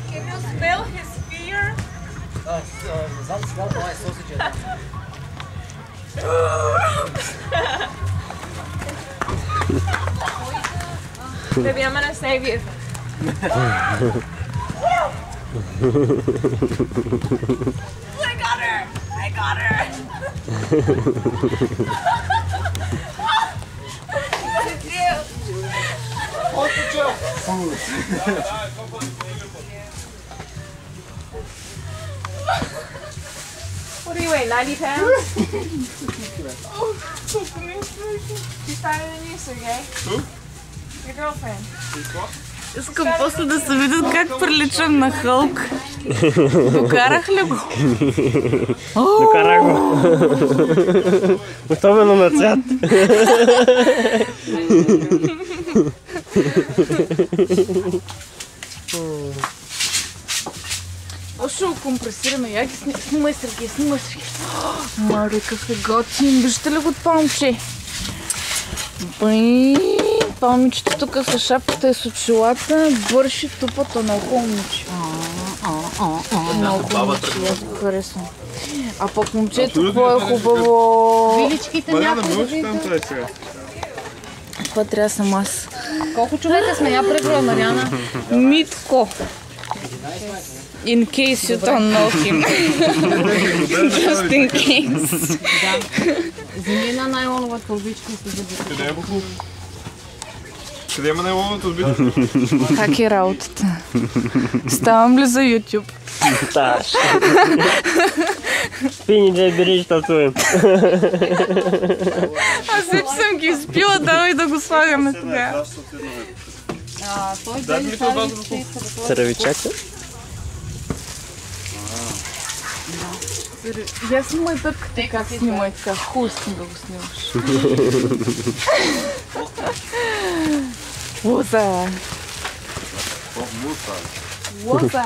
Can you smell his fear? Sonst wel mooi sausage. Baby, I'm gonna save you. I got her! I got her! What do you weigh, 90 pounds? She's finer than you, Sergey. Who? Your girlfriend. Искам после да се видят как приличам на Хълк. Докарах ли го? Докарах го. Особено на цвят. Ще го компресираме. Я ги снимай, Сергей, снимай, Сергей. Мари, какъв е готин. Виждате ли го това момче? Това момичето тук с шапката и с очилата върши тупата на около момиче. Много момиче, аз го харесвам. А пък момчето, какво е хубаво. Виличките някакво да видите. Това трябва да съм аз. Колко човека сме? Я преброя, Мариана. Митко. In case you don't know him. Just in case. Вземи една найлонова турбичка и се забита. Къде е Бухлук? Къде има найлоновата турбичка? Как е работата? Ставам ли за YouTube? Сташ. Пини, да береш татуем. Аз вече съм ги изпила, давай да го слагаме тогава. Той Дай ми това базово. Царевичака? Я снимай пепката и как снимай така. Хубаво искам да го снимаш. Лоза! Лоза!